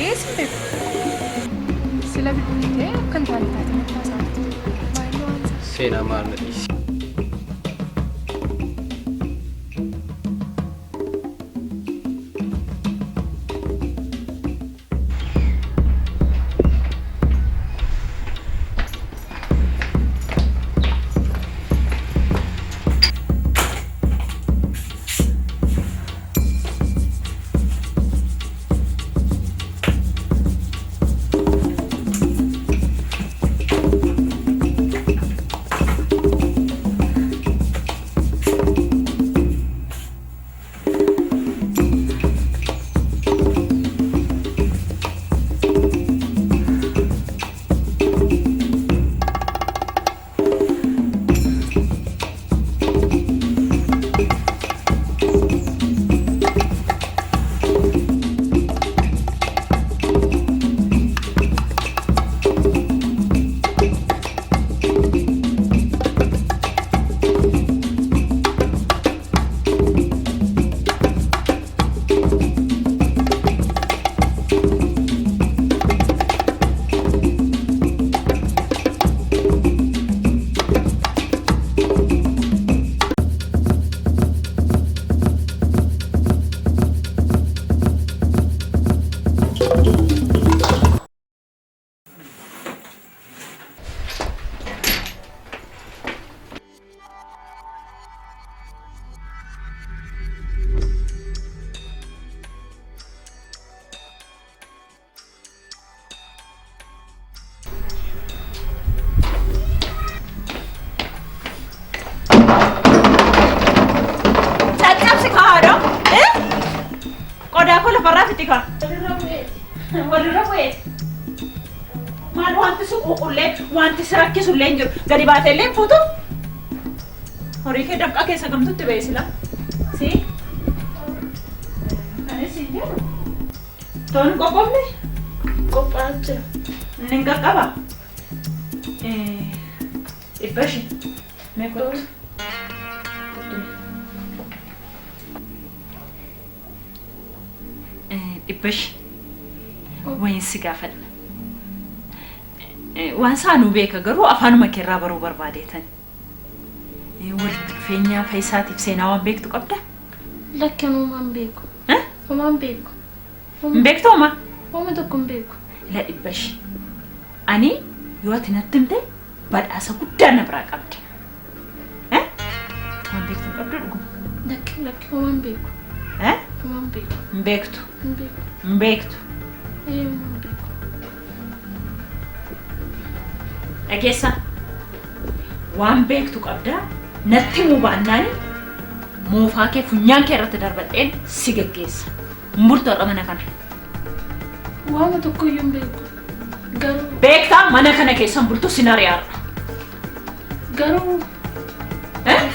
argees hin beeku. Sila bilbiltee akkan taane taate mattaasaati. Maayiloo waansa. Seenaa maal na dhiisi. Wanti sirakki sulleen jiru gadi baatelleen fuutu horii kee dafqa keessa gamtutti beesila si kanis hin jiru toon qoqqobne qophaa jira inni qaqqaba dhibbashi meeqotu dhibbashi wayin si gaafadha waan saanuu beeka garuu afaanuma keerraa baruu barbaadeetan walitti dhufeenya Faayisaatiif seenaa waan beektu qabda? Lakkin uumaan beeku. Uumaan beeku. Hin beektu homaa? Hooma tokko hin beeku. La dhibbashi. Ani yoo ati natti himte badhaasa guddaa na biraa qabdi. Waan beektu qabdu dhuguma? Lakki uumaan beeku. Uumaan beeku. Hin beektu? Hin beeku. Hin beektu? Uumaan beeku. Dhageessa waan beektu qabdaa natti himuu baannaan moofaa kee funyaan kee irratti darbadheen si geggeessa. Murtoo dha mana kana. Waama tokko iyyuu hin beeku. Garuu beektaa mana kana keessan bultu sinaariyaadha. Garuu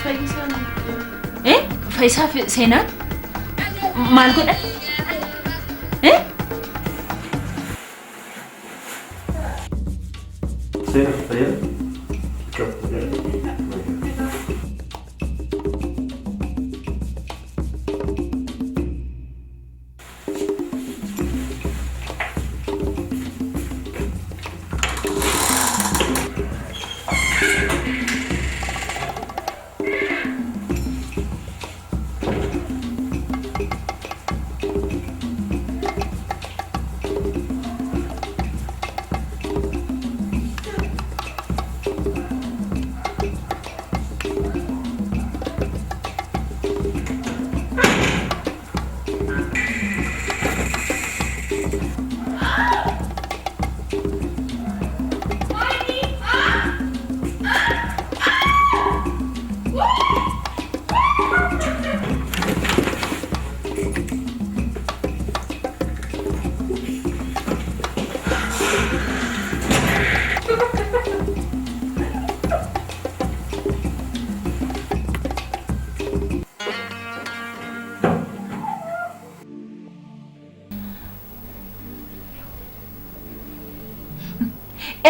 Faayisaa Faayisaa seenaan maal godha?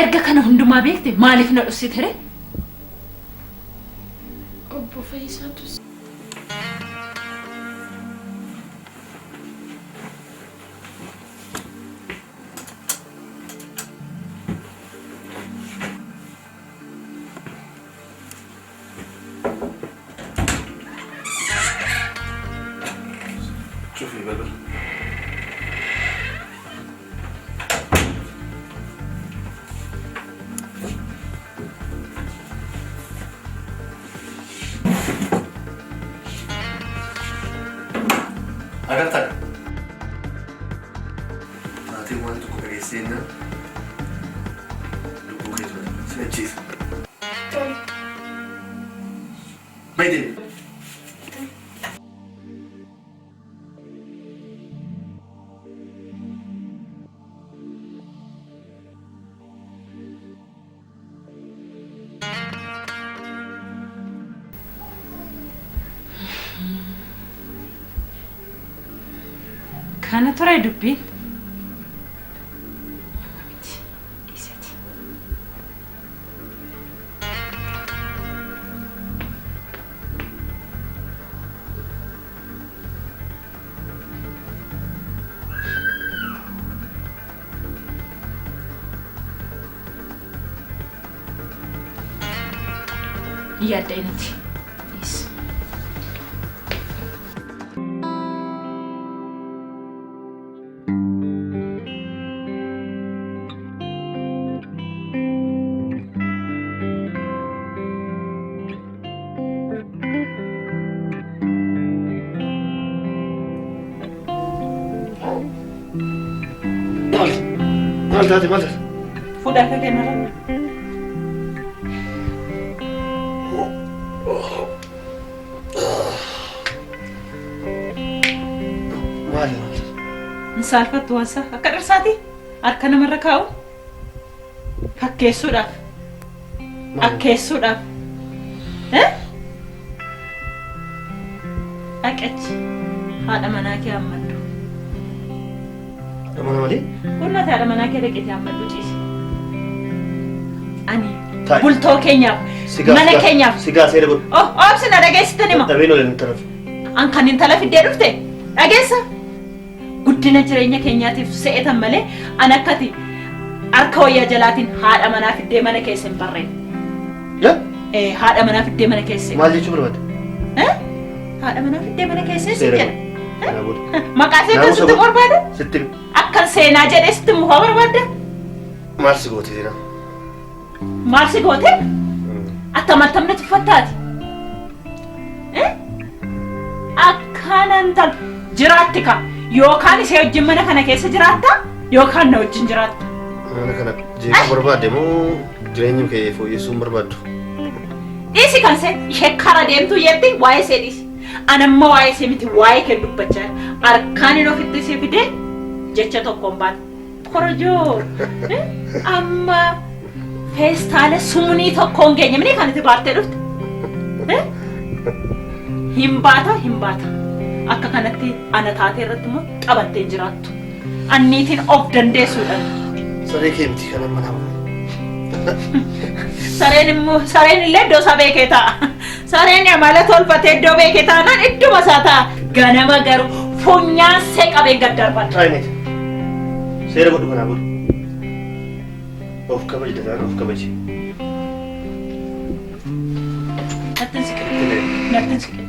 erga kana hundumaa beekte maaliif na dhussite? Obbo Faayisaatu Agartan. Taateen waan tokko dhageesseenna lubbuu keessa si ajjeesa. Maydeen. Kana ture dubbiin. Yaaddeenitti. Maal. Fuudhaa akka kennaran. Maal. Saalfattu waansa akka dharsaati harka namarra kaa'u fakkeessuudhaaf. Akkeessuudhaaf. Dhaqachi haadha manaa kee hammaddu. Mana malee? Kunnati haadha manaa kee dhaqeeti hammaddu ciise. Ani Taa'e. bultoo keenyaaf mana keenyaaf. Sigaa seera godhu. Oobsina dhageessitan hima. Dhabeen olen taraf. An kan intala fiddee dhufte dhageessa. Guddina jireenya keenyaatiif se'etan malee an akkati harka wayyaa jalaatiin haadha manaa fiddee mana keessa hin barreen. Yaa? Haadha manaa fiddee mana keessa. Maal jechuu barbaadde? Haadha manaa fiddee mana keessa Seera jedha. godhu. Kana godhu. Maqaa seetan sitti barbaada? Sitti Akkan seenaa jedhee sitti mufaa barbaadda? maal si goote seera? Maal si goote? Attamattamne tuffattaati. Akkanan tal jiraatti ka yookaan isee wajjin mana kana keessa jiraatta yookaan na wajjin jiraatta. Mana kana jeequu barbaadde moo jireenya kee fooyyessuu hin barbaaddu? Dhiisi kan ishee kara deemtuu jetti waa'ee ishee dhiisi. Anamma waa'ee ishee miti waa'ee kee dubbachaa harkaan hin ofitti ishee fidee jecha tokkoon baata. Korojoo amma feestaala sumunii tokkoon geenye mini kan itti baartee dhufte. Hin baata. Akka kanatti ana taatee irratti immoo qabattee jiraattu. Anniitiin of dandeessuudhaan. Saree kee miti kana mana. Sareen illee iddoo isaa beekee ta'a. Sareen amala tolfatee iddoo beekee taanaan idduma isaa ta'a. Ganama garuu funyaan see qabee gad darbata. Taa'initi. Seera godhu kanaa godhu. Of kabaji dataan of kabaji. Nattin siqe.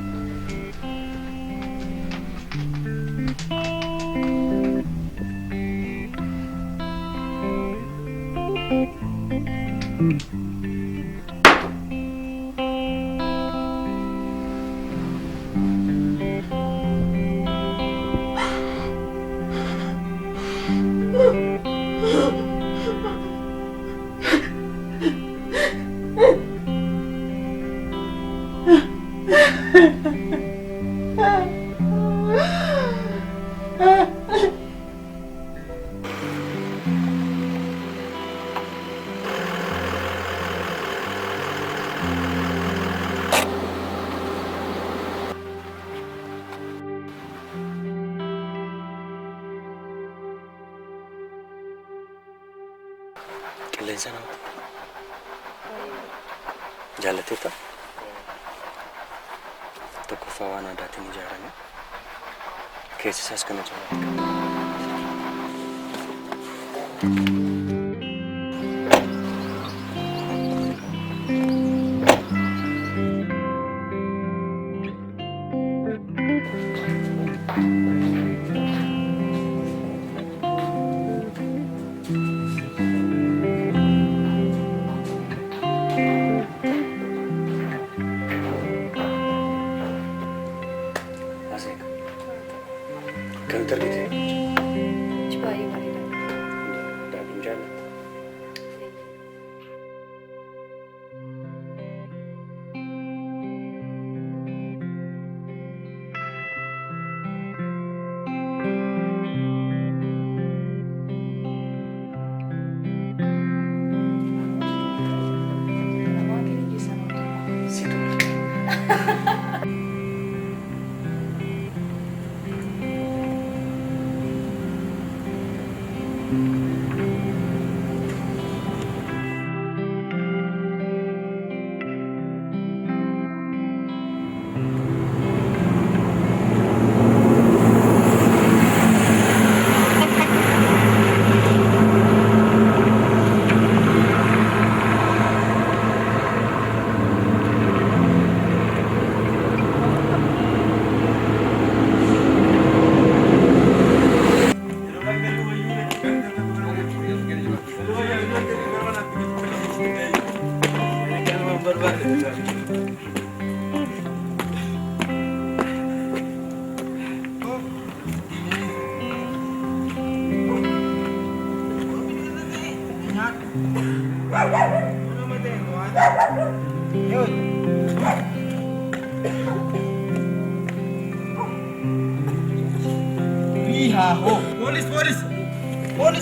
Qilleensa nama. Jaallateetta? Tokkoffaa waan aadaatiin ijaarame. Keessi isaas kana jaallatu qaba. Kan tergite. Coba ya kali dah. Dah pinjam.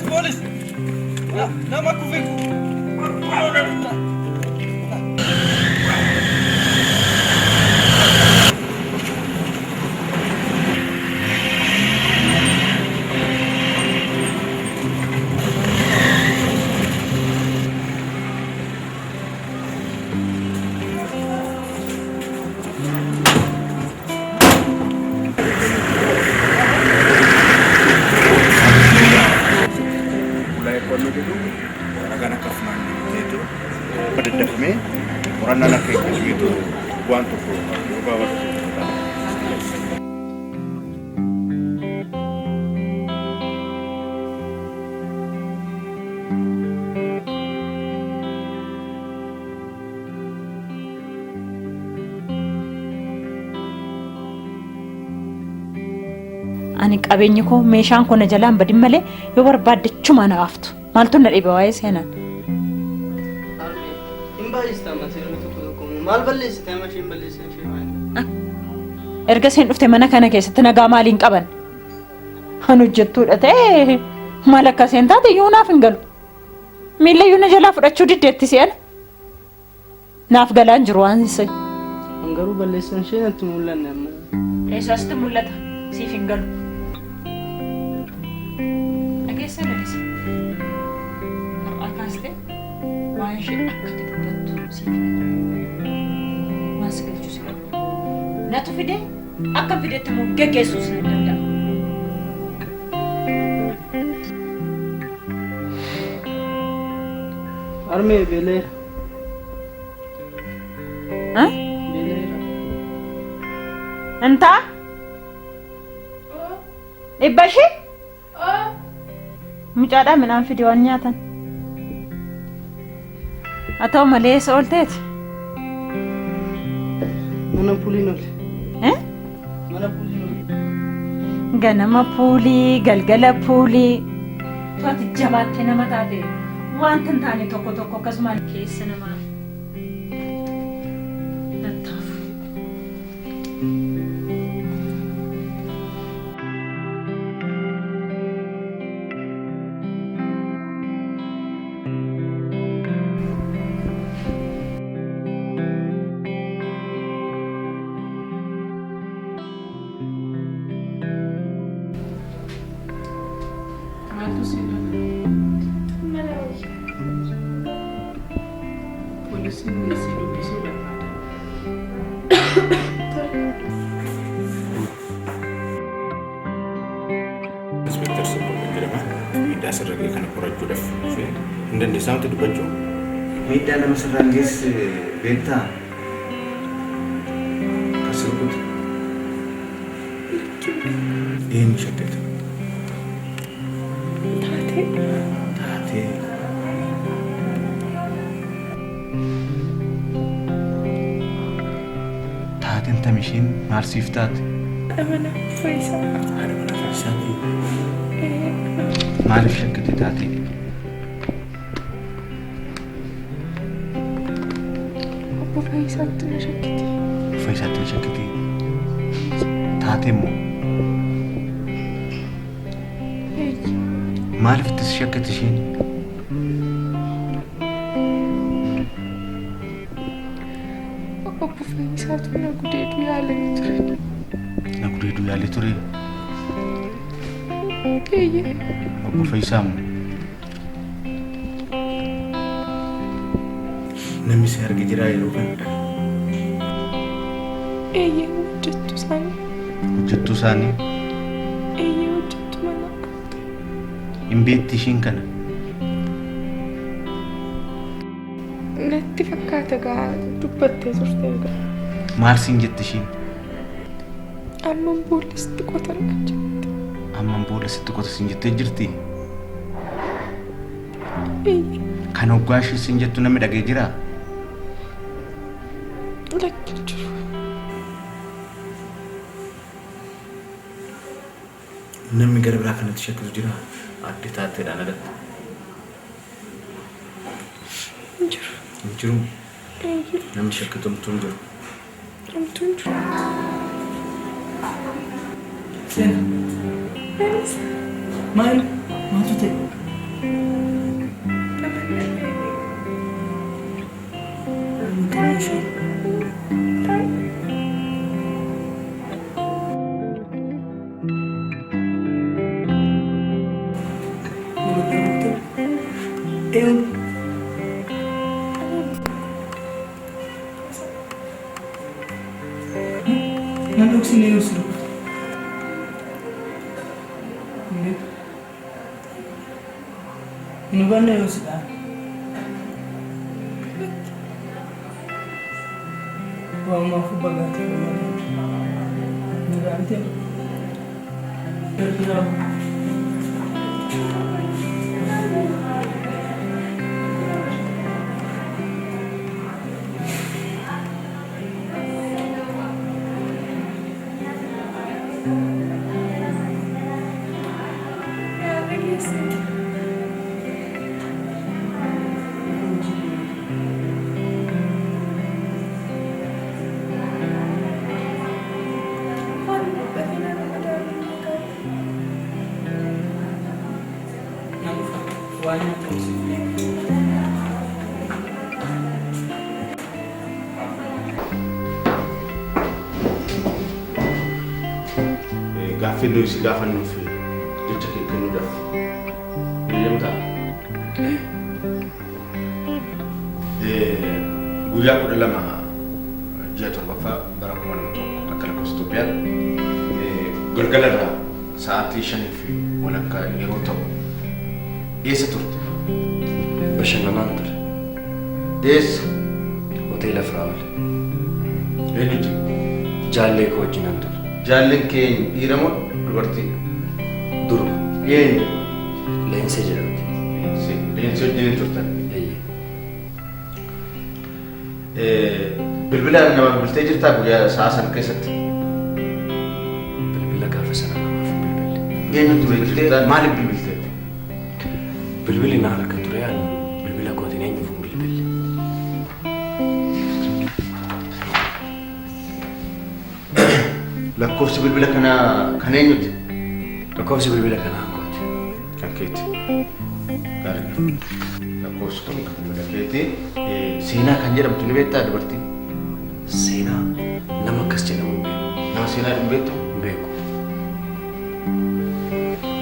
Polis! Nama aku Vic. Orang anak kayak gitu, buang tuh bawa. Ani qabeenyi koo meeshaan kun na jalaan badin malee yoo barbaadachuma na aftu. Maaltu na dhibe waa'ee seenaan? Maal balleessite amma isheen balleessite ishee maali? Erga isheen dhufte mana kana keessatti nagaa maaliin qaban? Han hojjettuudha ta'e maal akka isheen taate iyyuu naaf hin galu. Miilla iyyuu na jalaa fudhachuu diddeetti si'an. Naaf galaan jiru waan isa. Garuu balleessan ishee natti mul'anne amma. Eessaatti mul'ata? Siif hin galu. Dhageessa lalisa. Akkas ta'e waan ishee akka dubbattu siif hin galu. Natu fide akka fidetti immoo geggeessuus ni danda'a. Armee beeleera. Beeleera. Intaa? Dhibba ishee? Mucaadhaa midhaan fide waan nyaatan. Haa ta'u malee eessa oolteeti? Mana puuliin oole. Mana puuliin oole. Ganama puulii, galgala puulii. To'ati jabaattee nama taate wanta hin taane tokko tokko akkasumaan keessa namaa nattaafu. Inspektor sebelum kedema, tidak seragi karena kurang judef. Dan di sana itu baju. Media nama serangis beta. Kasut. Ini syarat. Tati. Tati entah mesin marsif tati. Amana Faisal. Haadha mana Faayisaati. Maaliif shakkite taatee? Obbo Faisaatti na shakkite. Faayisaatti na shakkite. Taatee immoo maaliif itti shakkite isheen? Obbo Faisaatu na gudeedu yaalanii turan. Na gudeedu yaalee ture. Obbo Faayisaa moo? Namni si arge jira yeroo kana? Hojjettu isaanii. Hojjettuu isaanii? Hojjettu mana. Hin beekti ishiin kana? Natti fakkaata gaa dubbattee turte gaa. Maal siin jette ishiin? Amman boolla sitti qotan jette. Amman boolla sitti qota siin jettee jirti? Kan hoggaa ishii siin jettu namni dhagee jiraa? Lakki jiru. Namni gara biraa kanatti shakkisu jira adde taateedhaan alatti. Hin jiru. Hin jiru. Hin jiru. Namni shakkitu homtuu hin jiru. Homtuu hin jiru. Seena. Maal? Maaltu ta'e? Kan ishee. Nanti sini usul. Ini kan usul. Wah maaf banget. Ini ganti. Berdiam. Gaaffii nuyi si gaafannuuf jecha kee kennuudhaaf eeyyamtaa? Guyyaa 12 ji'a 7ffaa bara 2001 akka lakkoofsa Itoophiyaatti galgala irraa sa'aatii 5:00 yeroo ta'u eessa turte? Bashannanaan ture. Eessa? Hoteela Firaawul. Eenyuti? Jaallee koo wajjinaan ture. Jaalleen keenya dhiira moo dubartii? Durba. Eenyu? Leensee jedhamti. Leensee wajjin turtan? Eeyyee. Bilbilaan nama bilbiltee jirtaa guyyaa sa'a sana keessatti? Bilbila gaafa sana namaaf hin bilbille. Eenyutti bilbiltee maaliif bilbiltee? Bilbilli na harka ture yaadu bilbila kootiin eenyuuf hin bilbille. Lakkoofsi bilbila kanaa kan eenyuti? Lakkoofsi bilbila kanaa kooti. Kan keeti. Gaarii. Lakkoofsi kun kan bilbila keeti. Seenaa kan jedhamtu ni beektaa dubartii? Seenaa nama akkas jedhamu hin beeku. Nama seenaa hin beektu? Hin beeku.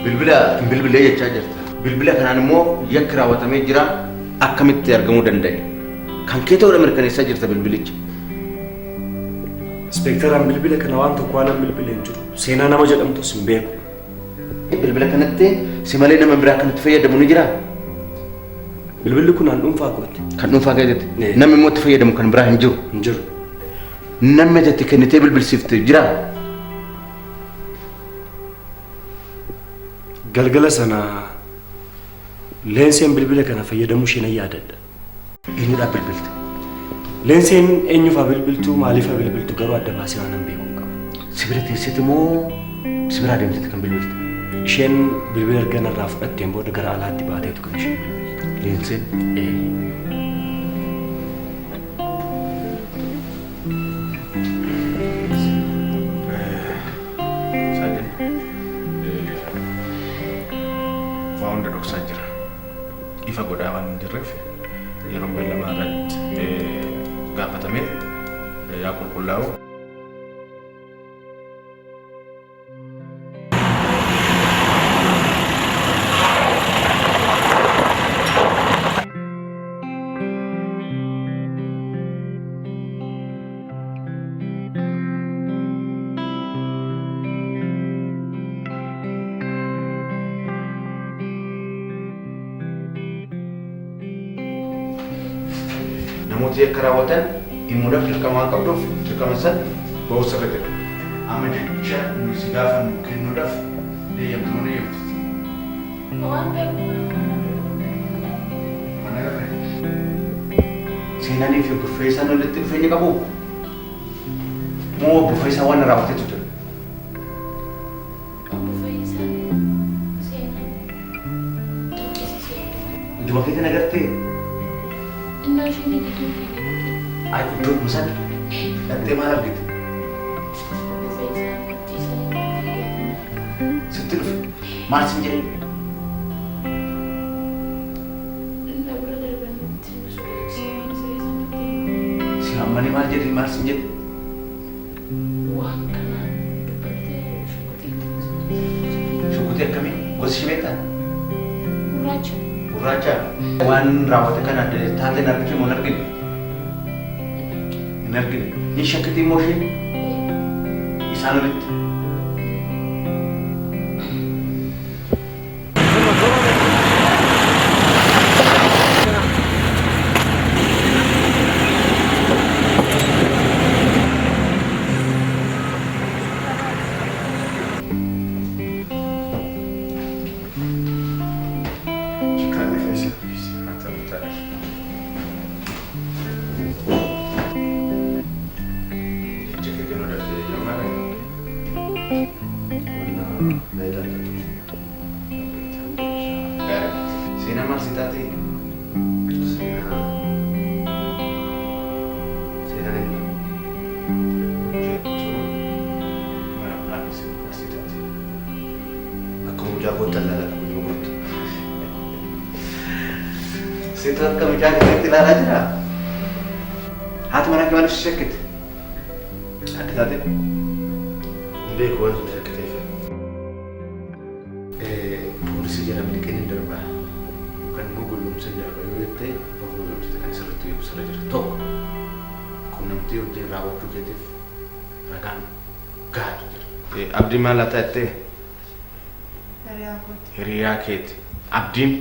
Bilbila hin bilbilee jechaa jirta. Bilbila kanaan immoo yakki raawwatamee jira akkamitti argamuu danda'e? Kan kee ta'uudha mirkaneessaa jirta bilbilicha. Inspektaraan bilbila kana waan tokko waan bilbile hin jiru. Seenaa nama jedhamtus hin beeku. Bilbila kanatti si malee nama biraa kanatti fayyadamu ni jiraa? Bilbilli kun an dhuunfaa kooti. Kan dhuunfaa keessatti namni immoo itti fayyadamu kan biraa hin jiru. Hin jiru. Namni itti kennitee bilbilsiifte jiraa? Galgala sana Leenseen bilbila kana fayyadamuu ishee nan yaadadha. Eenyudhaaf bilbilte? Leenseen eenyuufaa bilbiltuu maaliifaa bilbiltuu garuu adda baasee waan hin beeku qaba. Sibira teessite moo sibira adeemtete kan bilbilte? Isheen bilbila erga narraa fudhatteen booda gara alaatti baateetu kan isheen bilbilte. Leensee? Waa hunda dhoksaa jira. Ifa godhaa waan hin jirreef yeroo beellamaa irratti gaafatamee yaa qulqullaa'u. Namoota yakka raawwatan himuudhaaf dirqamaa qabduuf dirqama san ba'uu sirra jira. Amma jecha nuyi si gaafannu kennuudhaaf deeyyamtu mana eeyyamtu. Mana gabbee. Seenanii fi buffee isaan walitti dhufeenya qabu moo buffee isaan waan raawwatetu jira? Ijuma keetiin agartee ay iddoo musan dhattee maal argite? Sitti dhufe maal sin jedhe? Si hammanii maal jedhe maal sin jedhe? Shukkutee akkamii? Gosi shimeetaa? Gurraacha. Waan raawwate kana taateen argite moo hin argine? Hin argine. Hin shakkitii moo isheen? Isaan olitti. Seenaa maal si taate? Seenaa eenyu? Jechuun mana dhaabbisin maal si taate? Akkuma mucaa kootti allaala qabu yoo gootu. Seetu akka mucaa keessatti ilaalaa jira? Haati manaa kee maaliif si shakkite? Adda taate? Hin beeku waan sun shakkiteef. Poolisii jedhamni kennin darbaa. Kan gugulumsin darba yoo jettee gugulumsite kan sirriitti beeku sirra jira. Tokko quunnamtii hojii raawwachuu keetiif ragaan gahaatu jira. Abdiin maal haa ta'ettee? Hiriyaa keeti. Abdiin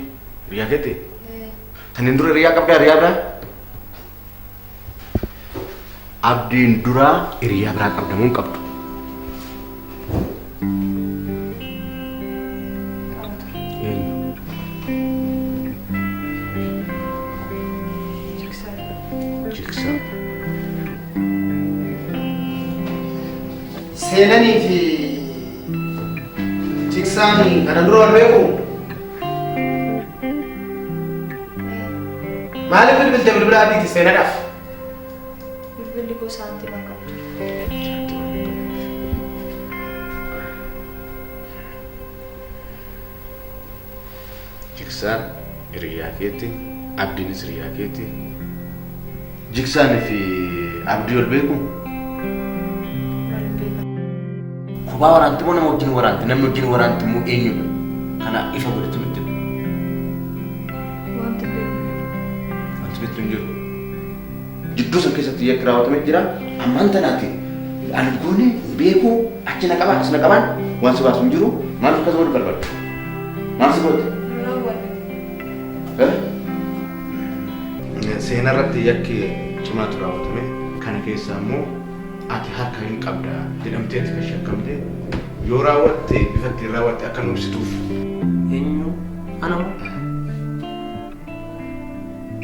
hiriyaa keeti? Taniin dura hiriyaa qabdaa hiriyaa biraa? Abdiin duraa hiriyaa biraa qabdamuu hin qabdu. Seenanii fi Jiksaan kana dura wal beeku? Maaliif bilbilte bilbila adiiti seenadhaaf? Bilbilli gosaanti bakka. Jiksaan hiriyaa keeti, Abdiinis hiriyaa keeti. Jiksaan fi Abdii wal beeku? Kophaa waraanti moo nama wajjin waraanti? Namni wajjin waraanti moo eenyudha? Kana ifa godhatu nutti himu. Wanti Wanti hin jiru. Jidduu san keessatti yakki raawwatamee jira. Ammaan tanaati. Ani goone beeku achi na qabaan as na qabaan waan si baasu hin jiru. Maaliif akkas godhu barbaadu? Maal si godhu? Seenaa irratti yakki cimaatu raawwatame. Kana keessaa immoo ati harka hin qabda jedhamteeti kan shakkamte yoo raawwatte bifa ittiin raawwatte akka nu ibsituuf. Eenyu? Ana moo?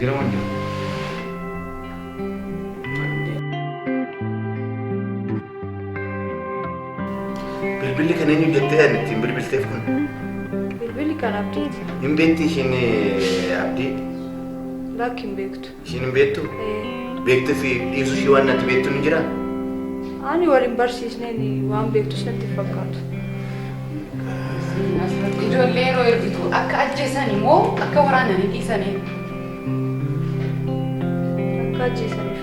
Gira waan jiru. Bilbilli kan eenyu jettee ittiin bilbilteef kun? Bilbilli kan abdiiti. Hin beekti ishiin abdii? Lakki hin beektu. Ishiin hin beektu? Beektuu fi dhiisuu ishee waan natti beektu ni jiraa? Ani waliin barsiisneen waan beektus natti fakkaatu. Ijoollee yeroo ergitu akka ajjeesan immoo akka waraananii dhiisanii. Akka ajjeesaniif.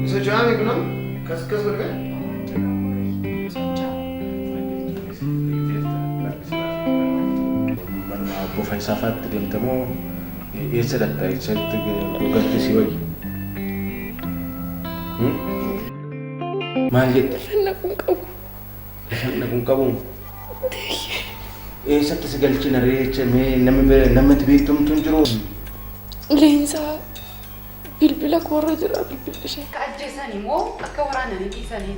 Isa jaami kuna? Kas berkan? Mana Obbo Faayisaa fa'aatti deemtamoo eessa dhaqxa? Eessatti gogaatti si wayyi? Maal jette? Naquun qabu. Naquun qabu? Eessatti si galchina reecha namatti beektumtu hin jiru? Leensaa bilbila koorra jira bilbilli ishee. Akka ajjeesan immoo akka waraananii dhiisanii.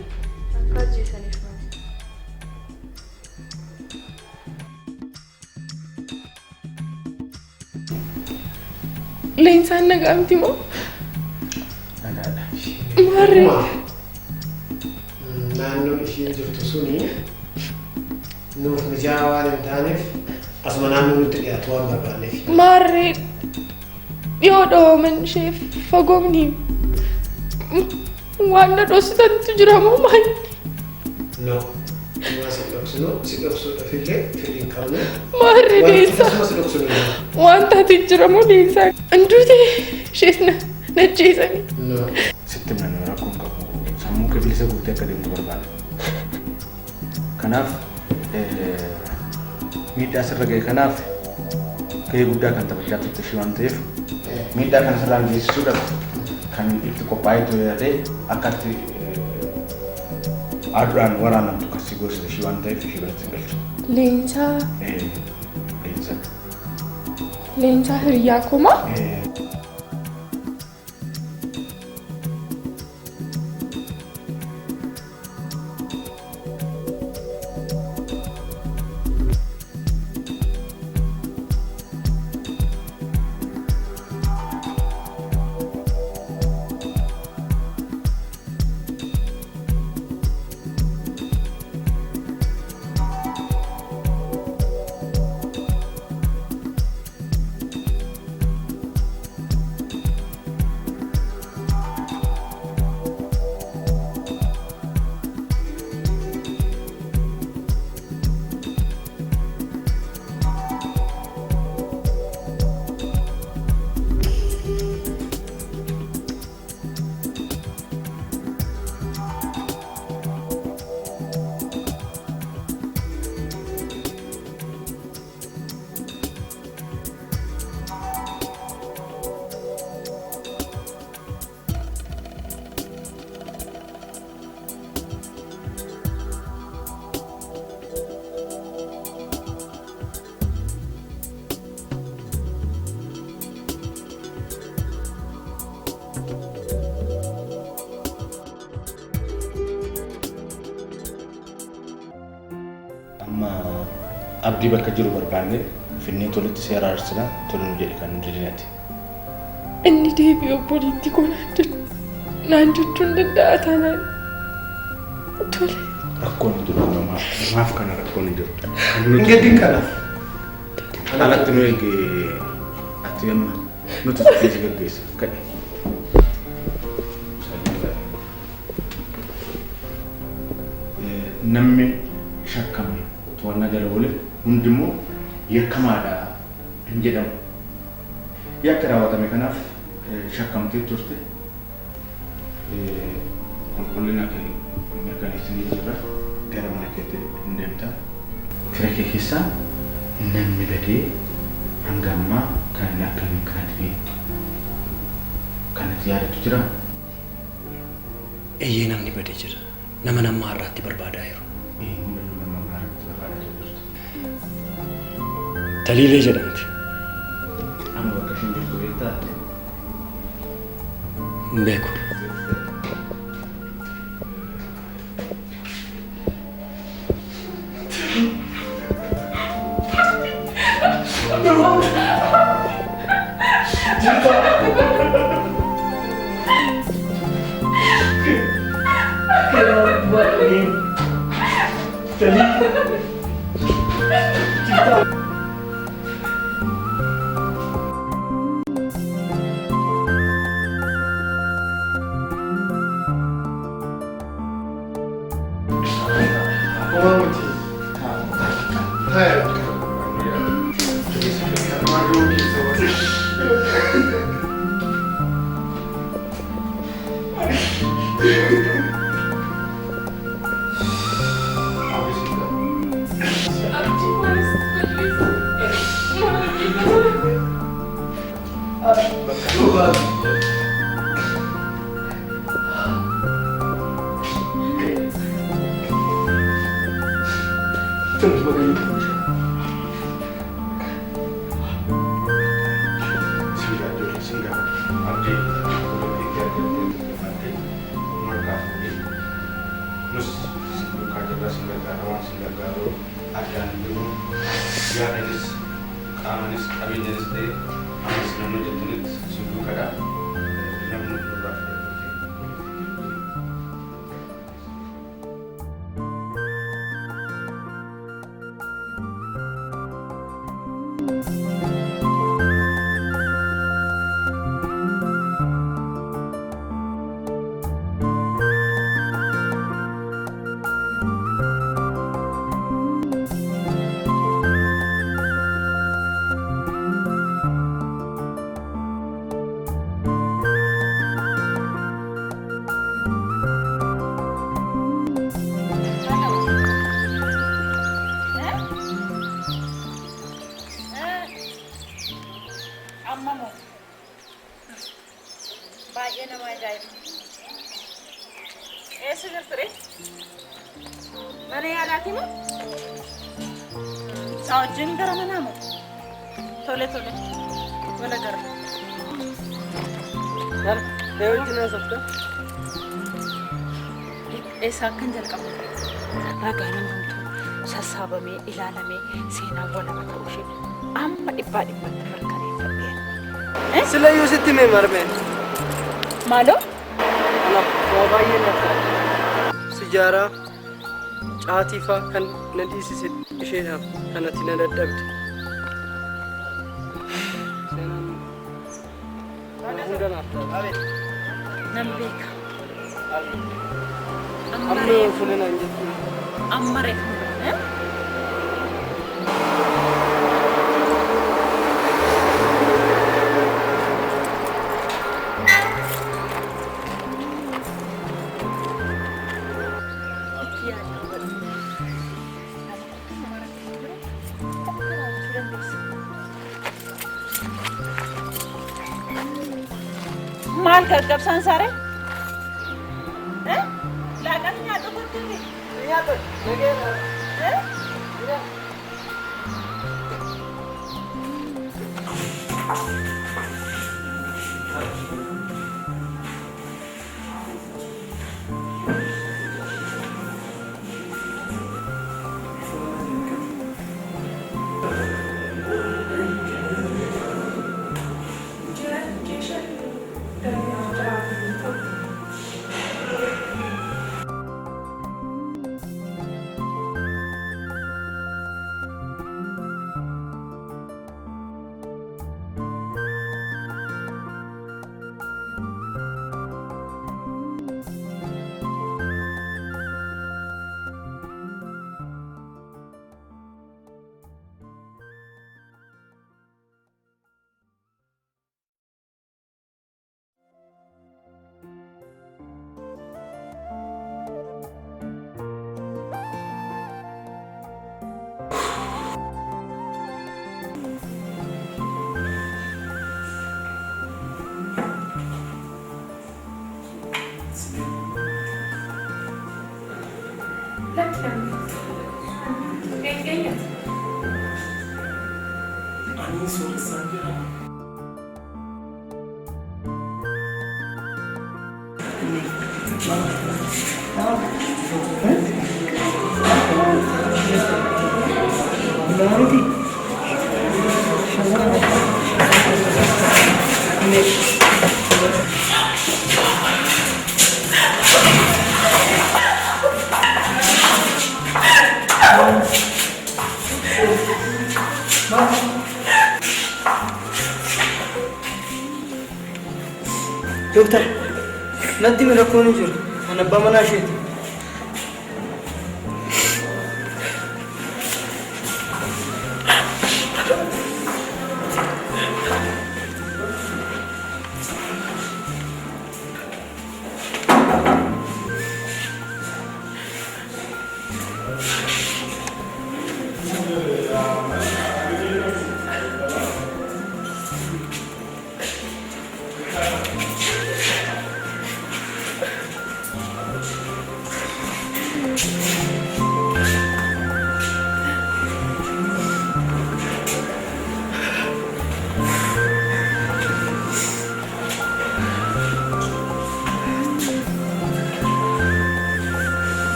Akka ajjeesaniif. Leensaan nagaa miti moo? Nagaadha. Maarree. Naannoon isheen jirtu suni nuuf mijaa'aa waan hin taaneef asuma naannoo nutti dhiyaatu waan barbaanneef. Maarree dhiyoodha ooman ishee fagoomni waan na dhoositantu jira moo maali? No. Waa si dhoksinu si dhoksuudhaaf illee fedhiin qabnu. Maarree leensaa. Asuma si dhoksinu illee. Waan taate jira moo leensaa? Anduuti ishees na ajjeesanii. No. Sitti mana rakkoon qabu sammuu kee bilisa guutee akka deemtu barbaada. Kanaaf miidhaa sirra ga'e kanaaf gahee guddaa kan taphachaa turte ishee waan ta'eef miidhaa kana sirraan geessisuudhaaf kan itti qophaa'ee ture yaadee akkatti aduudhaan waraanamtu kan si goosite ishee waan ta'eef ishee biratti hin galchu. Leensaa. Leensa. Leensaa hiriyaa komaa? Abdii bakka jiru barbaanne finnee tolitti seera arsina toluu jedhe kan didinati. Inni deebi'ee obboliitti naan jechuun danda'a taanaan tole. Rakkoon hin jiru maaf kana rakkoon hin jiru. Ingeeddiin kanaaf. Alatti nu eegee ati amma nuti keessa gaggeessa kadhe. Namni shakkame to'annaa jala oole hundimmoo yakkamaadha hin jedhamu. Yakka raawwatame kanaaf shakkamtee turte qulqullina kee mirkaneessanii jirra gara mana keetti hin deemtaa. Fira kee keessaa namni badee hanga ammaa kan akkamiin kanatti beektu kanatti yaadatu jira. Eeyyee namni badee jira. Nama nama har'aatti barbaadaa jiru. Taliilee jedhamti. Amma bakka isheen jirtu beektaa? Hin beeku. Eesaan kan jalqabu ragaan hundumtuu sassaabamee ilaalamee seenaan walaba ta'uu ishee amma dhibbaa dhibbatti mirkaneeffadheen. Silayyuu sitti mee marmee? Maaloo? Waa baay'ee naftaa. Sijaaraa caatii fa'aa kan na dhiisise isheedhaaf kanatti na dadhabde. Hunda naaf ta'a. Nan beeka. Amma fuula naan jettu. Amma reefu. Maal gaggabsaan saare? Laaqana nyaata kottii nyaata nageera. Dokter, nanti mira kau ni jur, anak bapa nasi.